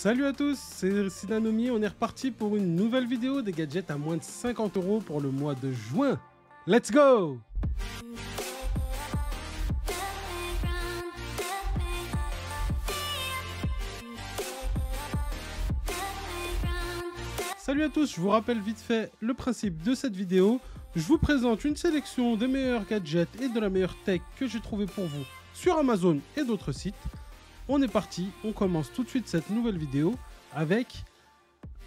Salut à tous, c'est Sinanomi, on est reparti pour une nouvelle vidéo des gadgets à moins de 50 € pour le mois de juin. Let's go! Salut à tous, je vous rappelle vite fait le principe de cette vidéo. Je vous présente une sélection des meilleurs gadgets et de la meilleure tech que j'ai trouvé pour vous sur Amazon et d'autres sites. On est parti, on commence tout de suite cette nouvelle vidéo avec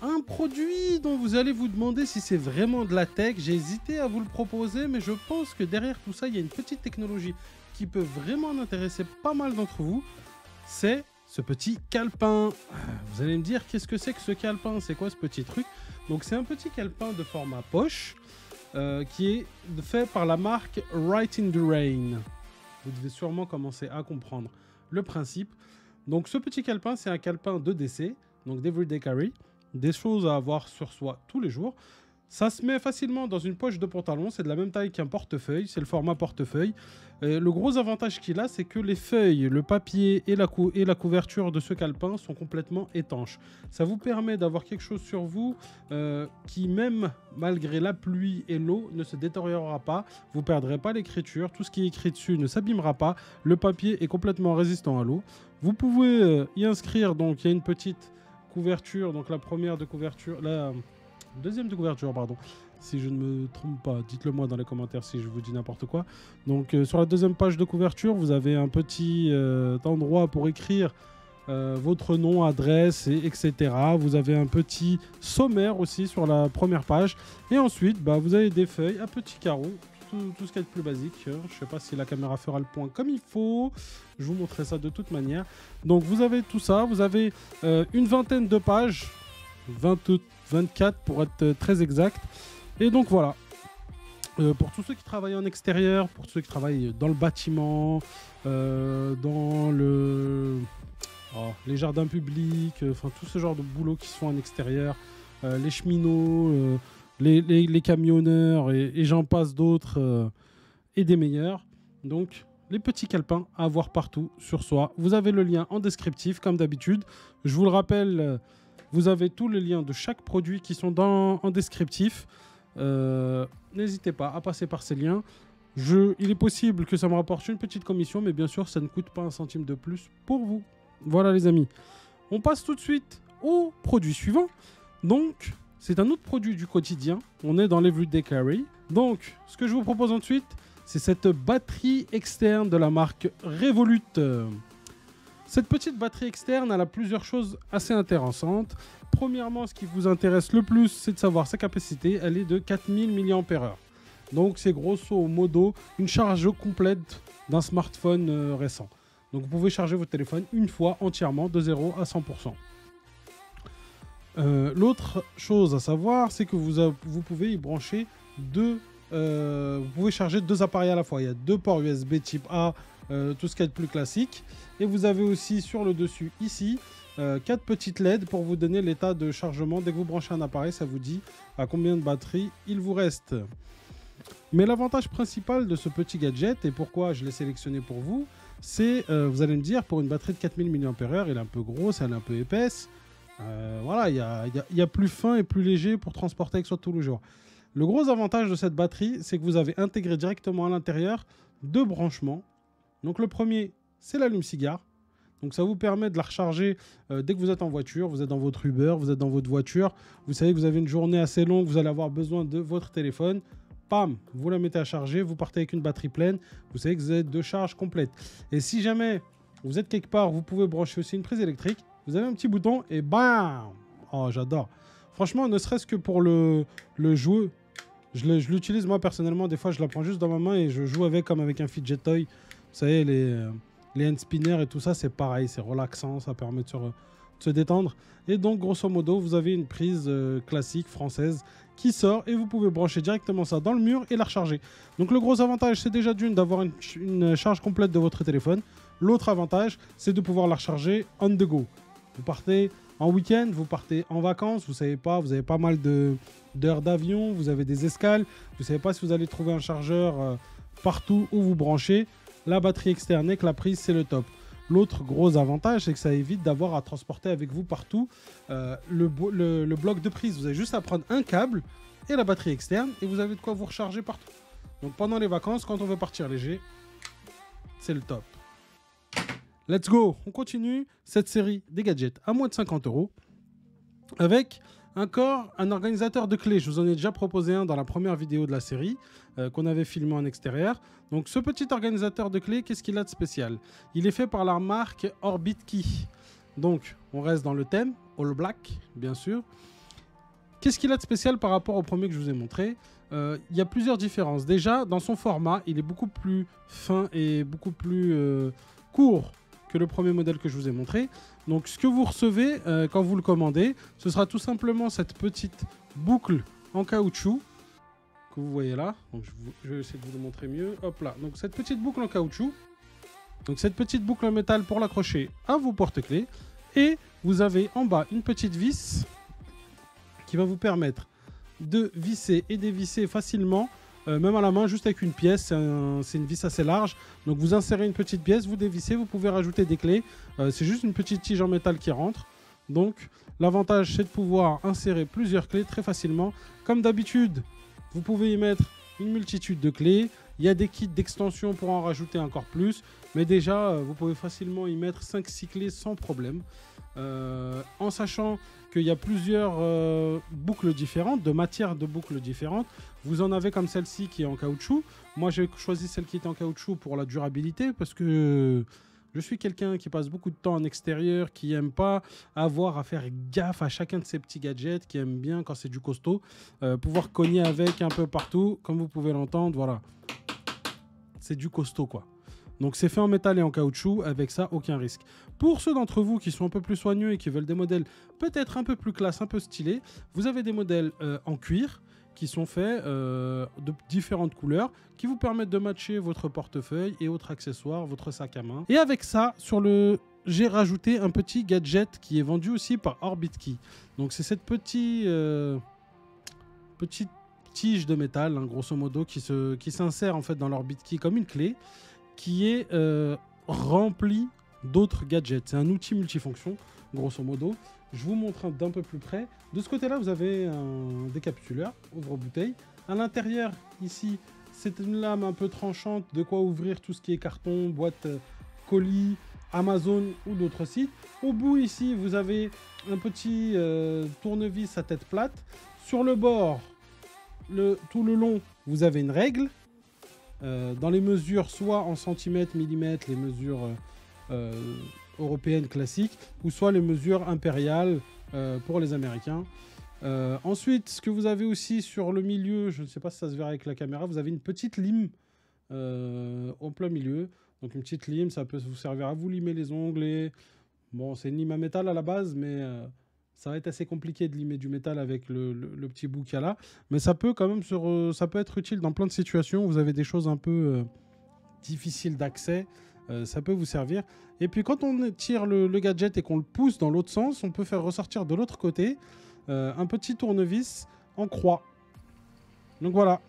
un produit dont vous allez vous demander si c'est vraiment de la tech. J'ai hésité à vous le proposer, mais je pense que derrière tout ça, il y a une petite technologie qui peut vraiment intéresser pas mal d'entre vous. C'est ce petit calepin. Vous allez me dire, qu'est-ce que c'est que ce calepin? C'est quoi ce petit truc? Donc c'est un petit calepin de format poche qui est fait par la marque Right in the Rain. Vous devez sûrement commencer à comprendre le principe. Donc ce petit calepin, c'est un calepin de DC, donc d'Everyday Carry, des choses à avoir sur soi tous les jours. Ça se met facilement dans une poche de pantalon, c'est de la même taille qu'un portefeuille, c'est le format portefeuille. Le gros avantage qu'il a, c'est que les feuilles, le papier et la couverture de ce calepin sont complètement étanches. Ça vous permet d'avoir quelque chose sur vous qui, même malgré la pluie et l'eau, ne se détériorera pas. Vous ne perdrez pas l'écriture, tout ce qui est écrit dessus ne s'abîmera pas. Le papier est complètement résistant à l'eau. Vous pouvez y inscrire, donc il y a une petite couverture, donc la première de couverture, la deuxième de couverture, pardon, si je ne me trompe pas, dites-le moi dans les commentaires si je vous dis n'importe quoi. Donc sur la deuxième page de couverture, vous avez un petit endroit pour écrire votre nom, adresse, etc. Vous avez un petit sommaire aussi sur la première page. Et ensuite, vous avez des feuilles à petits carreaux, tout ce qui est plus basique. Je ne sais pas si la caméra fera le point comme il faut. Je vous montrerai ça de toute manière. Donc vous avez tout ça, vous avez une vingtaine de pages, 24 pour être très exact. Et donc voilà, pour tous ceux qui travaillent en extérieur, pour ceux qui travaillent dans le bâtiment, dans les jardins publics, enfin tout ce genre de boulot qui se font en extérieur, les cheminots, les camionneurs et j'en passe d'autres et des meilleurs. Donc les petits calepins à avoir partout sur soi. Vous avez le lien en descriptif comme d'habitude. Je vous le rappelle, vous avez tous les liens de chaque produit qui sont en descriptif. N'hésitez pas à passer par ces liens. Il est possible que ça me rapporte une petite commission, mais bien sûr, ça ne coûte pas un centime de plus pour vous. Voilà les amis. On passe tout de suite au produit suivant. Donc, c'est un autre produit du quotidien. On est dans l'Everyday Carry. Donc, ce que je vous propose ensuite, c'est cette batterie externe de la marque Revolut. Cette petite batterie externe, elle a plusieurs choses assez intéressantes. Premièrement, ce qui vous intéresse le plus, c'est de savoir sa capacité. Elle est de 4000 mAh. Donc, c'est grosso modo une charge complète d'un smartphone récent. Donc, vous pouvez charger votre téléphone une fois entièrement de 0 à 100%. L'autre chose à savoir, c'est que vous pouvez y brancher vous pouvez charger deux appareils à la fois. Il y a deux ports USB type A, tout ce qui est plus classique. Et vous avez aussi sur le dessus ici 4 petites LED pour vous donner l'état de chargement. Dès que vous branchez un appareil, ça vous dit à combien de batterie il vous reste. Mais l'avantage principal de ce petit gadget, et pourquoi je l'ai sélectionné pour vous, c'est, vous allez me dire, pour une batterie de 4000 mAh, elle est un peu grosse, elle est un peu épaisse. Voilà, il y a plus fin et plus léger pour transporter avec soi tous les jours. Le gros avantage de cette batterie, c'est que vous avez intégré directement à l'intérieur deux branchements. Donc le premier, c'est l'allume-cigare. Donc ça vous permet de la recharger dès que vous êtes en voiture, vous êtes dans votre Uber, vous êtes dans votre voiture. Vous savez que vous avez une journée assez longue, vous allez avoir besoin de votre téléphone. Pam, vous la mettez à charger, vous partez avec une batterie pleine. Vous savez que vous êtes de charge complète. Et si jamais vous êtes quelque part, vous pouvez brancher aussi une prise électrique. Vous avez un petit bouton et bam! Oh, j'adore. Franchement, ne serait-ce que pour le jouer. Je l'utilise moi personnellement, des fois je la prends juste dans ma main et je joue avec comme avec un fidget toy. Vous savez, les hand spinners et tout ça, c'est pareil, c'est relaxant, ça permet de se détendre. Et donc grosso modo, vous avez une prise classique française qui sort et vous pouvez brancher directement ça dans le mur et la recharger. Donc le gros avantage, c'est déjà d'avoir une charge complète de votre téléphone. L'autre avantage, c'est de pouvoir la recharger on the go. Vous partez en week-end, vous partez en vacances, vous savez pas, vous avez pas mal d'heures d'avion, vous avez des escales, vous savez pas si vous allez trouver un chargeur partout où vous branchez. La batterie externe avec la prise, c'est le top. L'autre gros avantage, c'est que ça évite d'avoir à transporter avec vous partout le bloc de prise. Vous avez juste à prendre un câble et la batterie externe et vous avez de quoi vous recharger partout. Donc pendant les vacances, quand on veut partir léger, c'est le top. Let's go, on continue cette série des gadgets à moins de 50 € avec encore un organisateur de clés. Je vous en ai déjà proposé un dans la première vidéo de la série qu'on avait filmé en extérieur. Donc ce petit organisateur de clés, qu'est-ce qu'il a de spécial? Il est fait par la marque Orbit Key. Donc on reste dans le thème, all black bien sûr. Qu'est-ce qu'il a de spécial par rapport au premier que je vous ai montré? Il y a plusieurs différences. Déjà, dans son format, il est beaucoup plus fin et beaucoup plus court que le premier modèle que je vous ai montré. Donc ce que vous recevez quand vous le commandez, ce sera tout simplement cette petite boucle en caoutchouc que vous voyez là. Donc je vais essayer de vous le montrer mieux. Hop là. Donc cette petite boucle en caoutchouc. Donc cette petite boucle en métal pour l'accrocher à vos porte-clés. Et vous avez en bas une petite vis qui va vous permettre de visser et dévisser facilement, même à la main, juste avec une pièce. C'est une vis assez large. Donc vous insérez une petite pièce, vous dévissez, vous pouvez rajouter des clés. C'est juste une petite tige en métal qui rentre. Donc l'avantage, c'est de pouvoir insérer plusieurs clés très facilement. Comme d'habitude, vous pouvez y mettre une multitude de clés. Il y a des kits d'extension pour en rajouter encore plus. Mais déjà, vous pouvez facilement y mettre 5-6 clés sans problème. En sachant qu'il y a plusieurs boucles différentes, de matières de boucles différentes. Vous en avez comme celle-ci qui est en caoutchouc. Moi, j'ai choisi celle qui est en caoutchouc pour la durabilité parce que je suis quelqu'un qui passe beaucoup de temps en extérieur, qui n'aime pas avoir à faire gaffe à chacun de ces petits gadgets, qui aime bien quand c'est du costaud, pouvoir cogner avec un peu partout, comme vous pouvez l'entendre, voilà. C'est du costaud, quoi. Donc c'est fait en métal et en caoutchouc, avec ça, aucun risque. Pour ceux d'entre vous qui sont un peu plus soigneux et qui veulent des modèles peut-être un peu plus classe, un peu stylés, vous avez des modèles en cuir qui sont faits de différentes couleurs, qui vous permettent de matcher votre portefeuille et autres accessoires, votre sac à main. Et avec ça, j'ai rajouté un petit gadget qui est vendu aussi par Orbit Key. Donc c'est cette petite tige de métal, hein, grosso modo, qui s'insère en fait dans l'Orbit Key comme une clé, qui est rempli d'autres gadgets. C'est un outil multifonction, grosso modo. Je vous montre d'un peu plus près. De ce côté-là, vous avez un décapsuleur, ouvre-bouteille. À l'intérieur, ici, c'est une lame un peu tranchante, de quoi ouvrir tout ce qui est carton, boîte, colis, Amazon ou d'autres sites. Au bout, ici, vous avez un petit tournevis à tête plate. Sur le bord, tout le long, vous avez une règle. Dans les mesures, soit en centimètres, millimètres, les mesures européennes classiques, ou soit les mesures impériales pour les Américains. Ensuite, ce que vous avez aussi sur le milieu, je ne sais pas si ça se verra avec la caméra, vous avez une petite lime en plein milieu. Donc une petite lime, ça peut vous servir à vous limer les ongles. Bon, c'est une lime à métal à la base, mais ça va être assez compliqué de limer du métal avec le petit bout qu'il y a là. Mais ça peut quand même ça peut être utile dans plein de situations. Vous avez des choses un peu difficiles d'accès. Ça peut vous servir. Et puis quand on tire le gadget et qu'on le pousse dans l'autre sens, on peut faire ressortir de l'autre côté un petit tournevis en croix. Donc voilà,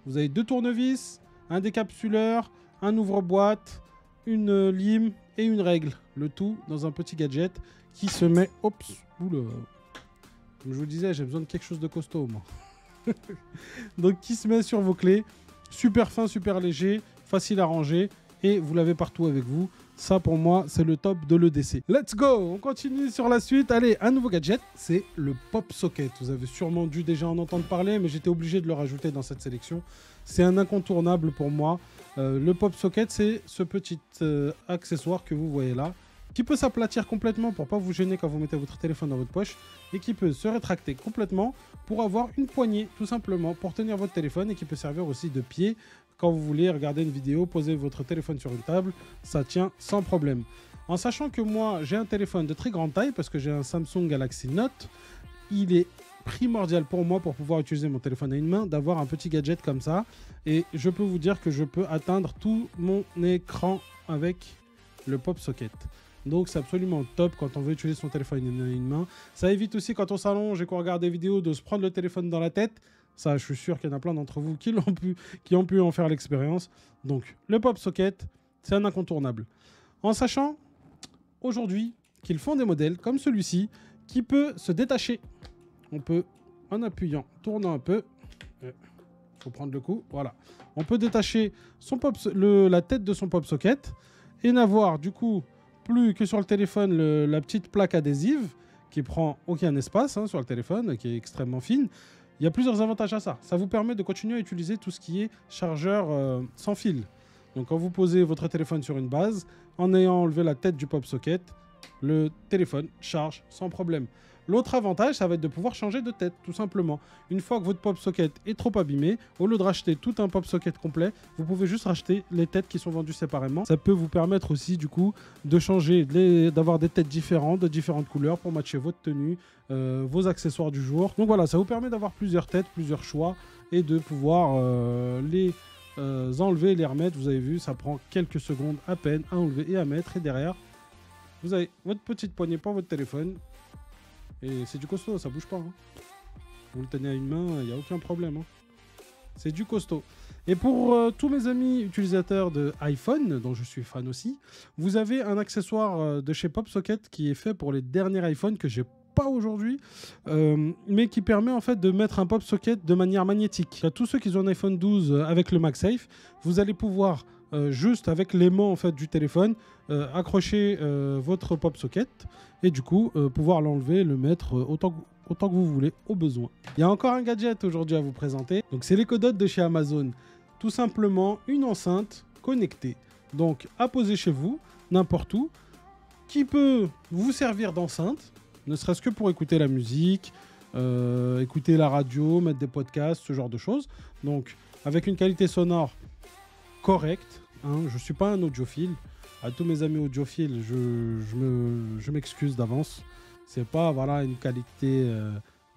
vous avez deux tournevis, un décapsuleur, un ouvre-boîte, une lime et une règle. Le tout dans un petit gadget qui se met... Oups, oula. Comme je vous disais, j'ai besoin de quelque chose de costaud, moi. Donc qui se met sur vos clés. Super fin, super léger, facile à ranger. Et vous l'avez partout avec vous. Ça, pour moi, c'est le top de l'EDC. Let's go! On continue sur la suite. Allez, un nouveau gadget, c'est le Pop Socket. Vous avez sûrement dû déjà en entendre parler, mais j'étais obligé de le rajouter dans cette sélection. C'est un incontournable pour moi. Le Pop Socket, c'est ce petit accessoire que vous voyez là, qui peut s'aplatir complètement pour ne pas vous gêner quand vous mettez votre téléphone dans votre poche, et qui peut se rétracter complètement pour avoir une poignée, tout simplement, pour tenir votre téléphone, et qui peut servir aussi de pied. Quand vous voulez regarder une vidéo, posez votre téléphone sur une table, ça tient sans problème. En sachant que moi, j'ai un téléphone de très grande taille, parce que j'ai un Samsung Galaxy Note, il est primordial pour moi, pour pouvoir utiliser mon téléphone à une main, d'avoir un petit gadget comme ça. Et je peux vous dire que je peux atteindre tout mon écran avec le Pop Socket. Donc c'est absolument top quand on veut utiliser son téléphone à une main. Ça évite aussi quand on s'allonge et qu'on regarde des vidéos de se prendre le téléphone dans la tête. Ça, je suis sûr qu'il y en a plein d'entre vous qui ont pu en faire l'expérience. Donc, le Pop Socket, c'est un incontournable. En sachant aujourd'hui qu'ils font des modèles comme celui-ci qui peut se détacher. On peut, en appuyant, tournant un peu, faut prendre le coup, voilà. On peut détacher la tête de son pop socket et n'avoir du coup plus que sur le téléphone la petite plaque adhésive qui prend aucun espace sur le téléphone, qui est extrêmement fine. Il y a plusieurs avantages à ça. Ça vous permet de continuer à utiliser tout ce qui est chargeur sans fil. Donc quand vous posez votre téléphone sur une base, en ayant enlevé la tête du pop socket, le téléphone charge sans problème. L'autre avantage, ça va être de pouvoir changer de tête, tout simplement. Une fois que votre pop socket est trop abîmé, au lieu de racheter tout un pop socket complet, vous pouvez juste racheter les têtes qui sont vendues séparément. Ça peut vous permettre aussi, du coup, de changer, d'avoir des têtes différentes, de différentes couleurs pour matcher votre tenue, vos accessoires du jour. Donc voilà, ça vous permet d'avoir plusieurs têtes, plusieurs choix et de pouvoir les enlever et les remettre. Vous avez vu, ça prend quelques secondes à peine à enlever et à mettre. Et derrière, vous avez votre petite poignée pour votre téléphone. Et c'est du costaud, ça bouge pas. Vous le tenez à une main, il n'y a aucun problème. C'est du costaud. Et pour tous mes amis utilisateurs de iPhone, dont je suis fan aussi, vous avez un accessoire de chez PopSocket qui est fait pour les derniers iPhones que j'ai pas aujourd'hui, mais qui permet en fait de mettre un PopSocket de manière magnétique. À tous ceux qui ont un iPhone 12 avec le MagSafe, vous allez pouvoir juste avec l'aimant en fait du téléphone accrocher votre pop socket et du coup pouvoir l'enlever, le mettre autant que vous voulez au besoin. Il y a encore un gadget aujourd'hui à vous présenter. Donc c'est l'Echo Dot de chez Amazon. Tout simplement une enceinte connectée. Donc à poser chez vous, n'importe où, qui peut vous servir d'enceinte, ne serait-ce que pour écouter la musique, écouter la radio, mettre des podcasts, ce genre de choses. Donc avec une qualité sonore correcte. Je ne suis pas un audiophile. À tous mes amis audiophiles, je m'excuse d'avance. C'est pas voilà, une qualité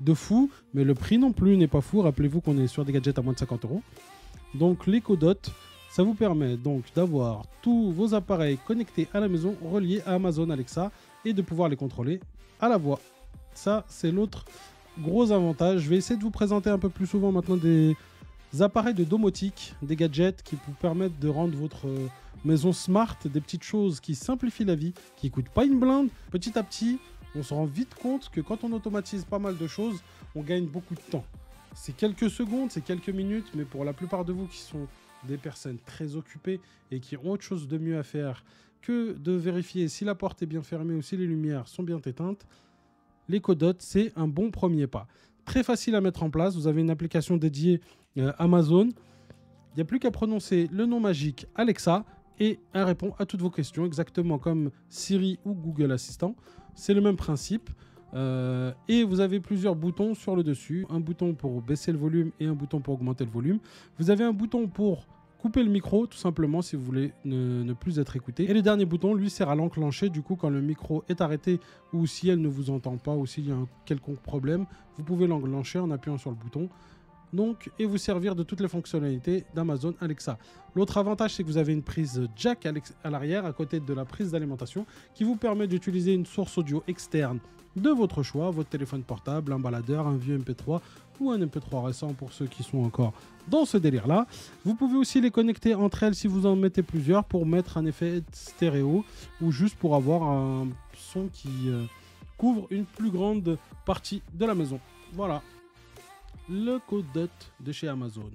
de fou, mais le prix non plus n'est pas fou. Rappelez-vous qu'on est sur des gadgets à moins de 50 €. Donc l'Echo Dot, ça vous permet donc d'avoir tous vos appareils connectés à la maison, reliés à Amazon Alexa, et de pouvoir les contrôler à la voix. Ça, c'est l'autre gros avantage. Je vais essayer de vous présenter un peu plus souvent maintenant des appareils de domotique, des gadgets qui vous permettent de rendre votre maison smart, des petites choses qui simplifient la vie, qui ne coûtent pas une blinde. Petit à petit, on se rend vite compte que quand on automatise pas mal de choses, on gagne beaucoup de temps. C'est quelques secondes, c'est quelques minutes, mais pour la plupart de vous qui sont des personnes très occupées et qui ont autre chose de mieux à faire que de vérifier si la porte est bien fermée ou si les lumières sont bien éteintes, l'Echo Dot, c'est un bon premier pas. Très facile à mettre en place, vous avez une application dédiée Amazon. Il n'y a plus qu'à prononcer le nom magique Alexa et elle répond à toutes vos questions, exactement comme Siri ou Google Assistant. C'est le même principe. Et vous avez plusieurs boutons sur le dessus. Un bouton pour baisser le volume et un bouton pour augmenter le volume. Vous avez un bouton pour couper le micro, tout simplement, si vous voulez ne plus être écouté. Et le dernier bouton, lui, sert à l'enclencher. Du coup, quand le micro est arrêté ou si elle ne vous entend pas ou s'il y a un quelconque problème, vous pouvez l'enclencher en appuyant sur le bouton. Donc, et vous servir de toutes les fonctionnalités d'Amazon Alexa. L'autre avantage, c'est que vous avez une prise jack à l'arrière, à côté de la prise d'alimentation, qui vous permet d'utiliser une source audio externe de votre choix, votre téléphone portable, un baladeur, un vieux MP3 ou un MP3 récent pour ceux qui sont encore dans ce délire-là. Vous pouvez aussi les connecter entre elles si vous en mettez plusieurs pour mettre un effet stéréo ou juste pour avoir un son qui couvre une plus grande partie de la maison. Voilà. L'Echo Dot de chez Amazon.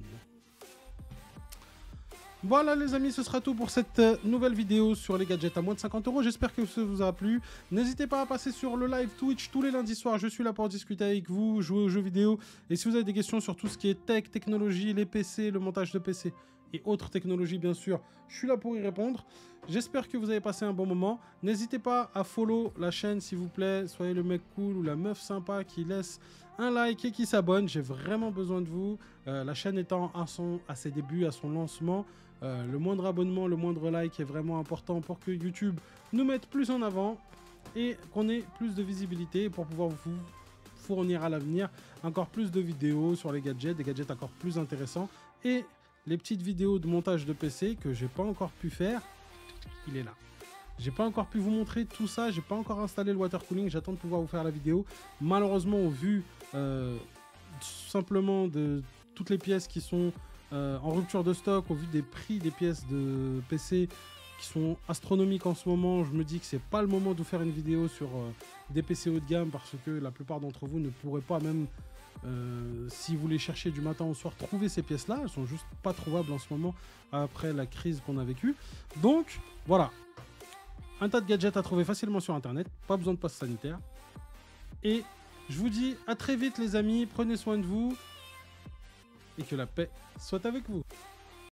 Voilà les amis, ce sera tout pour cette nouvelle vidéo sur les gadgets à moins de 50 €. J'espère que ça vous a plu. N'hésitez pas à passer sur le live Twitch tous les lundis soirs. Je suis là pour discuter avec vous, jouer aux jeux vidéo. Et si vous avez des questions sur tout ce qui est tech, technologie, les PC, le montage de PC et autres technologies bien sûr, je suis là pour y répondre. J'espère que vous avez passé un bon moment. N'hésitez pas à follow la chaîne s'il vous plaît. Soyez le mec cool ou la meuf sympa qui laisse un like et qui s'abonne. J'ai vraiment besoin de vous. La chaîne étant à ses débuts, à son lancement, le moindre abonnement, le moindre like est vraiment important pour que YouTube nous mette plus en avant et qu'on ait plus de visibilité pour pouvoir vous fournir à l'avenir encore plus de vidéos sur les gadgets, des gadgets encore plus intéressants et les petites vidéos de montage de PC que j'ai pas encore pu faire. Il est là. J'ai pas encore pu vous montrer tout ça, j'ai pas encore installé le water cooling, j'attends de pouvoir vous faire la vidéo. Malheureusement, au vu simplement de toutes les pièces qui sont en rupture de stock, au vu des prix des pièces de PC qui sont astronomiques en ce moment, je me dis que c'est pas le moment de vous faire une vidéo sur des PC haut de gamme parce que la plupart d'entre vous ne pourraient pas même, si vous les cherchez du matin au soir, trouver ces pièces-là. Elles sont juste pas trouvables en ce moment après la crise qu'on a vécue. Donc voilà, un tas de gadgets à trouver facilement sur internet, pas besoin de passe sanitaire. Et je vous dis à très vite les amis, prenez soin de vous et que la paix soit avec vous.